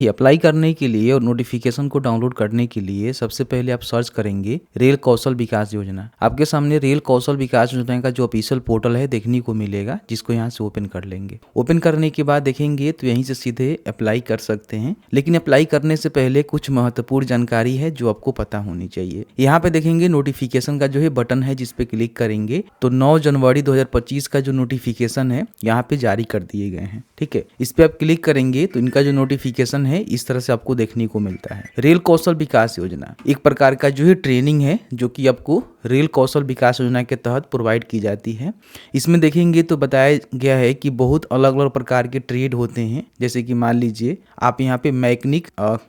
ये अप्लाई करने के लिए और नोटिफिकेशन को डाउनलोड करने के लिए सबसे पहले आप सर्च करेंगे रेल कौशल विकास योजना। आपके सामने रेल कौशल विकास योजना का जो ऑफिशियल पोर्टल है देखने को मिलेगा, जिसको यहाँ से ओपन कर लेंगे। ओपन करने के बाद देखेंगे तो यहीं से सीधे अप्लाई कर सकते हैं, लेकिन अप्लाई करने से पहले कुछ महत्वपूर्ण जानकारी है जो आपको पता होनी चाहिए। यहाँ पे देखेंगे नोटिफिकेशन का जो है बटन है, जिसपे क्लिक करेंगे तो 9 जनवरी 2025 का जो नोटिफिकेशन है यहाँ पे जारी कर दिए गए हैं। ठीक है, इस पे आप क्लिक करेंगे तो इनका जो नोटिफिकेशन है इस तरह से आपको देखने को मिलता है। रेल कौशल विकास योजना एक प्रकार का जो है ट्रेनिंग है जो कि आपको रेल कौशल विकास योजना के तहत प्रोवाइड की जाती है। इसमें देखेंगे तो बताया गया है कि बहुत अलग अलग प्रकार के ट्रेड होते हैं, जैसे कि मान लीजिए आप यहाँ पे मैकेनिक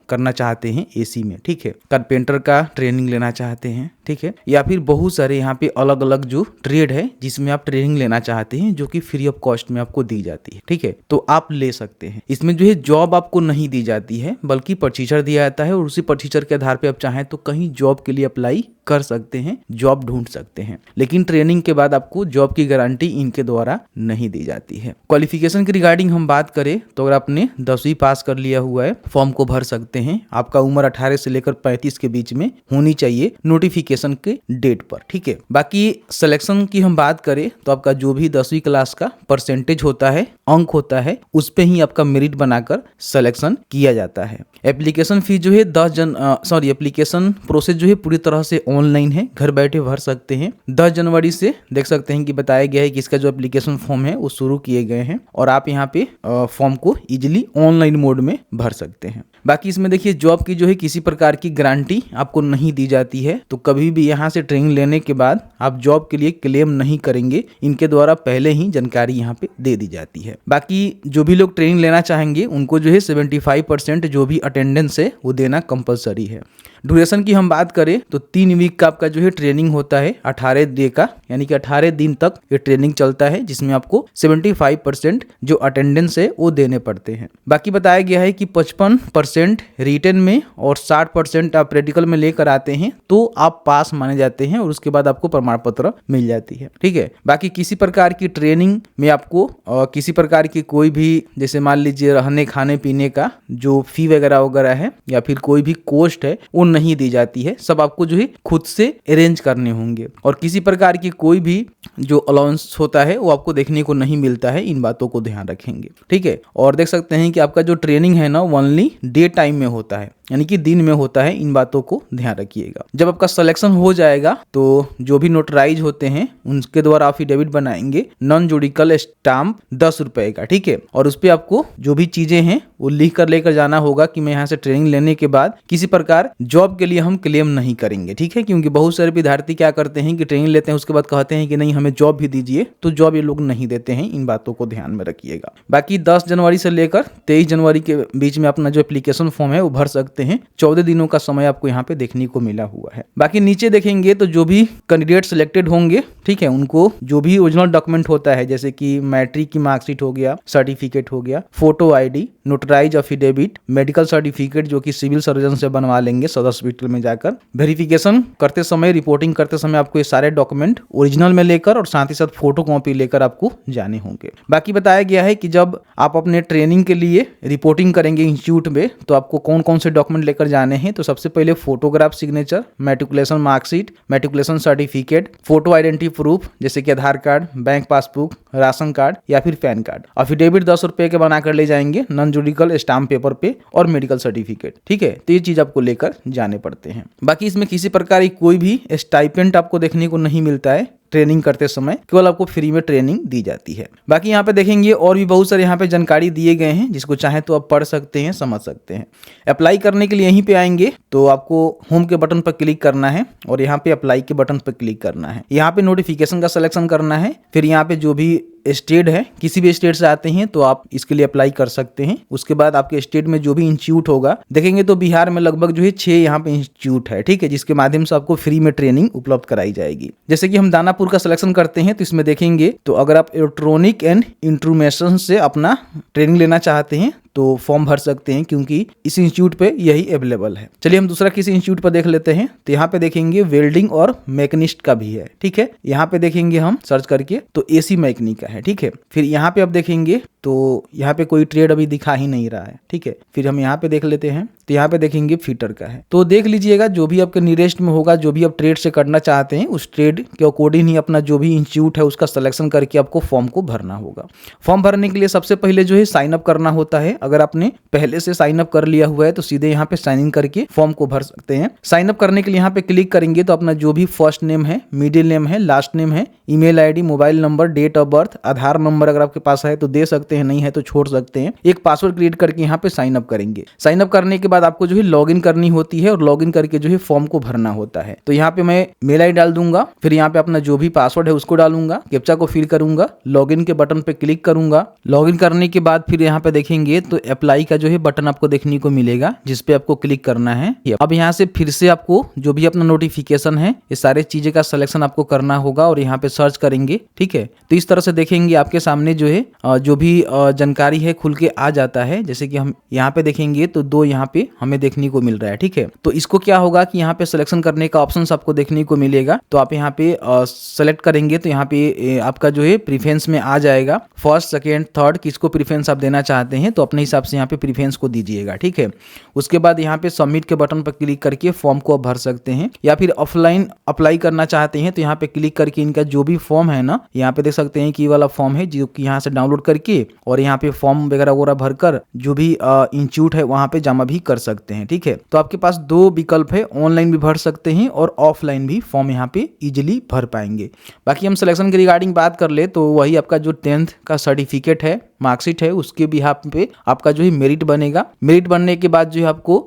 करना चाहते हैं एसी में, ठीक है, कारपेंटर का ट्रेनिंग लेना चाहते हैं, ठीक है, या फिर बहुत सारे यहाँ पे अलग अलग जो ट्रेड है जिसमें आप ट्रेनिंग लेना चाहते हैं जो कि फ्री ऑफ कॉस्ट में आपको दी जाती है। ठीक है, तो आप ले सकते हैं। इसमें जो है जॉब आपको नहीं दी जाती है, बल्कि प्रशिक्षण दिया जाता है और उसी प्रशिक्षण के आधार पे आप चाहें तो कहीं जॉब के लिए अप्लाई कर सकते हैं, जॉब ढूंढ सकते हैं, लेकिन ट्रेनिंग के बाद आपको जॉब की गारंटी इनके द्वारा नहीं दी जाती है। क्वालिफिकेशन की रिगार्डिंग हम बात करें तो अगर आपने 10वीं पास कर लिया हुआ है, फॉर्म को भर सकते हैं। आपका उम्र 18 से लेकर 35 के बीच में होनी चाहिए नोटिफिकेशन के डेट पर। ठीक है, बाकी सिलेक्शन की हम बात करें तो आपका जो भी 10वीं क्लास का परसेंटेज होता है, अंक होता है, उस पे ही आपका मेरिट बनाकर सिलेक्शन किया जाता है। एप्लीकेशन फीस जो है एप्लीकेशन प्रोसेस जो है पूरी तरह से ऑनलाइन है, घर बैठे भर सकते हैं। 10 जनवरी से देख सकते हैं कि बताया गया है कि इसका जो एप्लीकेशन फॉर्म है वो शुरू किए गए हैं और आप यहाँ पे फॉर्म को इजीली ऑनलाइन मोड में भर सकते हैं। बाकी इसमें देखिए जॉब की जो है किसी प्रकार की गारंटी आपको नहीं दी जाती है, तो कभी भी यहाँ से ट्रेनिंग लेने के बाद आप जॉब के लिए क्लेम नहीं करेंगे, इनके द्वारा पहले ही जानकारी यहाँ पे दे दी जाती है। बाकी जो भी लोग ट्रेनिंग लेना चाहेंगे उनको जो है 75% जो भी अटेंडेंस है वो देना कंपलसरी है। ड्यूरेशन की हम बात करें तो 3 वीक का आपका जो है ट्रेनिंग होता है, 18 डे का, यानी कि 18 दिन तक ये ट्रेनिंग चलता है, जिसमें आपको 75% जो अटेंडेंस है वो देने पड़ते हैं। बाकी बताया गया है कि 55% रिटन में और 60% आप प्रैक्टिकल में लेकर आते हैं तो आप पास माने जाते हैं और उसके बाद आपको प्रमाण पत्र मिल जाती है। ठीक है, बाकी किसी प्रकार की ट्रेनिंग में आपको किसी प्रकार की कोई भी, जैसे मान लीजिए रहने खाने पीने का जो फी वगैरह है या फिर कोई भी कॉस्ट है वो नहीं दी जाती है, सब आपको जो है खुद से अरेंज करने होंगे और किसी प्रकार की कोई भी जो अलाउंस होता है वो आपको देखने को नहीं मिलता है। इन बातों को ध्यान रखेंगे। ठीक है, और देख सकते हैं कि आपका जो ट्रेनिंग है ना ओनली डे टाइम में होता है, यानी कि दिन में होता है। इन बातों को ध्यान रखिएगा। जब आपका सिलेक्शन हो जाएगा तो जो भी नोटराइज होते हैं उनके द्वारा अफिडेविट बनाएंगे, नॉन जुडिकल स्टाम्प 10 रुपए का। ठीक है, और उस पर आपको जो भी चीजें हैं वो लिख कर लेकर जाना होगा कि मैं यहाँ से ट्रेनिंग लेने के बाद किसी प्रकार जॉब के लिए हम क्लेम नहीं करेंगे। ठीक है, क्योंकि बहुत सारे विद्यार्थी क्या करते हैं कि ट्रेनिंग लेते हैं उसके बाद कहते हैं कि नहीं हमें जॉब भी दीजिए, तो जॉब ये लोग नहीं देते हैं। इन बातों को ध्यान में रखिएगा। बाकी 10 जनवरी से लेकर 23 जनवरी के बीच में अपना जो एप्लीकेशन फॉर्म है वो भर सकते हैं। 14 दिनों का समय आपको यहाँ पे देखने को मिला हुआ है। बाकी नीचे देखेंगे तो जो भी कैंडिडेट सिलेक्टेड होंगे, ठीक है, उनको जो भी ओरिजिनल डॉक्यूमेंट होता है, जैसे कि मैट्रिक की मार्कशीट हो गया, सर्टिफिकेट हो गया, photo ID, notarise affidavit, medical certificate जो कि सिविल सर्जन से बनवा लेंगे सदर हॉस्पिटल में जाकर, वेरिफिकेशन करते समय, रिपोर्टिंग करते समय आपको ये सारे डॉक्यूमेंट ओरिजिनल में लेकर और साथ ही साथ फोटो कॉपी लेकर आपको जाने होंगे। बाकी बताया गया है कि जब आप अपने ट्रेनिंग के लिए रिपोर्टिंग करेंगे इंस्टीट्यूट में तो आपको कौन कौन से डॉक्यूमेंट लेकर जाने हैं। तो सबसे पहले photograph signature, matriculation marksheet, matriculation certificate, photo identity proof जैसे कि Aadhaar card, bank passbook, ration card या फिर पैन कार्ड, अफिडेविट 10 रुपए के बनाकर ले जाएंगे नॉन जुडिकल स्टाम्प पेपर पे, और मेडिकल सर्टिफिकेट। ठीक है, तो ये चीज आपको लेकर जाने पड़ते हैं। बाकी इसमें किसी प्रकार की कोई भी स्टाइपेंड आपको देखने को नहीं मिलता है ट्रेनिंग करते समय, केवल आपको फ्री में ट्रेनिंग दी जाती है। बाकी यहाँ पे देखेंगे और भी बहुत सारे यहाँ पे जानकारी दिए गए हैं, जिसको चाहे तो आप पढ़ सकते हैं, समझ सकते हैं। अप्लाई करने के लिए यहीं पे आएंगे तो आपको होम के बटन पर क्लिक करना है और यहाँ पे अप्लाई के बटन पर क्लिक करना है। यहाँ पे नोटिफिकेशन का सिलेक्शन करना है, फिर यहाँ पे जो भी स्टेट है, किसी भी स्टेट से आते हैं तो आप इसके लिए अप्लाई कर सकते हैं। उसके बाद आपके स्टेट में जो भी इंस्टीट्यूट होगा, देखेंगे तो बिहार में लगभग जो है 6 यहाँ पे इंस्टीट्यूट है। ठीक है, जिसके माध्यम से आपको फ्री में ट्रेनिंग उपलब्ध कराई जाएगी। जैसे कि हम दानापुर का सिलेक्शन करते हैं तो इसमें देखेंगे तो अगर आप इलेक्ट्रॉनिक एंड इंट्रूमेशन से अपना ट्रेनिंग लेना चाहते हैं तो फॉर्म भर सकते हैं, क्योंकि इस इंस्टीट्यूट पे यही अवेलेबल है। चलिए हम दूसरा किसी इंस्टीट्यूट पर देख लेते हैं। तो यहाँ पे देखेंगे वेल्डिंग और मैकेनिस्ट का भी है, ठीक है। यहाँ पे देखेंगे हम सर्च करके तो एसी मैकेनिक का है, ठीक है। फिर यहाँ पे आप देखेंगे तो यहाँ पे कोई ट्रेड अभी दिखा ही नहीं रहा है, ठीक है। फिर हम यहाँ पे देख लेते हैं तो यहाँ पे देखेंगे फिटर का है। तो देख लीजिएगा जो भी आपके नियरेस्ट में होगा, जो भी आप ट्रेड से करना चाहते हैं उस ट्रेड के अकॉर्डिंग ही अपना जो भी इंस्टीट्यूट है उसका सिलेक्शन करके आपको फॉर्म को भरना होगा। फॉर्म भरने के लिए सबसे पहले जो है साइन अप करना होता है। अगर आपने पहले से साइन अप कर लिया हुआ है तो सीधे यहाँ पे साइन इन करके फॉर्म को भर सकते हैं। साइन अप करने के लिए यहाँ पे क्लिक करेंगे तो अपना जो भी फर्स्ट नेम है, मिडिल नेम है, लास्ट नेम है, email ID, mobile number, date of birth, Aadhaar number अगर आपके पास है तो दे सकते हैं, नहीं है तो छोड़ सकते हैं। एक पासवर्ड क्रिएट करके यहाँ पे साइन अप करेंगे। साइन अप करने के बाद आपको जो है लॉगिन करनी होती है और लॉगिन करके जो है फॉर्म को भरना होता है। तो यहाँ पे मैं मेल आई डाल दूंगा, फिर यहाँ पे अपना जो भी पासवर्ड है उसको डालूंगा, कैप्चा को फिल करूंगा, लॉगिन के बटन पे क्लिक करूंगा। लॉगिन करने के बाद फिर यहाँ पे देखेंगे तो अप्लाई का जो है बटन आपको देखने को मिलेगा, जिसपे आपको क्लिक करना है। अब यहाँ से फिर से आपको जो भी अपना नोटिफिकेशन है ये सारे चीजें का सिलेक्शन आपको करना होगा और यहाँ पे सर्च करेंगे, ठीक है। तो इस तरह से देखेंगे आपके सामने जो है जो भी जानकारी है खुल के आ जाता है। जैसे कि हम यहाँ पे देखेंगे तो 2 यहाँ पे हमें देखने को मिल रहा है, ठीक है। तो इसको क्या होगा कि यहाँ पे सिलेक्शन करने का ऑप्शन आपको देखने को मिलेगा। तो आप यहाँ पे सेलेक्ट करेंगे तो यहाँ पे आपका जो है प्रीफरेंस में आ जाएगा, फर्स्ट, सेकेंड, थर्ड, किसको प्रीफरेंस आप देना चाहते हैं तो अपने हिसाब से यहाँ पे प्रीफरेंस को दीजिएगा, ठीक है। उसके बाद यहाँ पे सबमिट के बटन पर क्लिक करके फॉर्म को आप भर सकते हैं, या फिर ऑफलाइन अप्लाई करना चाहते हैं तो यहाँ पे क्लिक करके इनका जो भी फॉर्म है ना, यहाँ पे देख सकते हैं कि वाला फॉर्म है जो कि यहाँ से डाउनलोड करके और यहाँ पे फॉर्म वगैरह भरकर जो भी इंस्टीट्यूट है वहाँ पे जमा भी कर सकते हैं, ठीक है। तो आपके पास 2 विकल्प है, ऑनलाइन भी भर सकते हैं और ऑफलाइन भी फॉर्म यहाँ पे इजिली भर पाएंगे। बाकी हम सिलेक्शन के रिगार्डिंग बात कर ले तो वही आपका जो 10th का सर्टिफिकेट है, मार्कशीट है, उसके बिहाफ पे आपका जो है मेरिट बनेगा। मेरिट बनने के बाद जो है आपको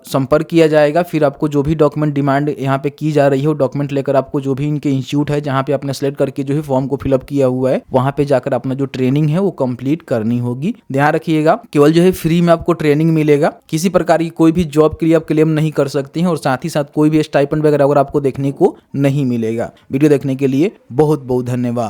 संपर्क किया जाएगा। फिर आपको जो भी डॉक्यूमेंट डिमांड यहाँ पे की जा रही है वो डॉक्यूमेंट लेकर आपको जो भी इनके इंस्टीट्यूट है जहाँ पे आपने सेलेक्ट करके जो है फॉर्म को फिलअप किया हुआ है वहाँ पे जाकर अपना जो ट्रेनिंग है वो कंप्लीट करनी होगी। ध्यान रखिएगा केवल जो है फ्री में आपको ट्रेनिंग मिलेगा, किसी प्रकार की कोई भी जॉब के लिए आप क्लेम नहीं कर सकते हैं और साथ ही साथ कोई भी स्टाइपेंड वगैरह आपको देखने को नहीं मिलेगा। वीडियो देखने के लिए बहुत बहुत धन्यवाद।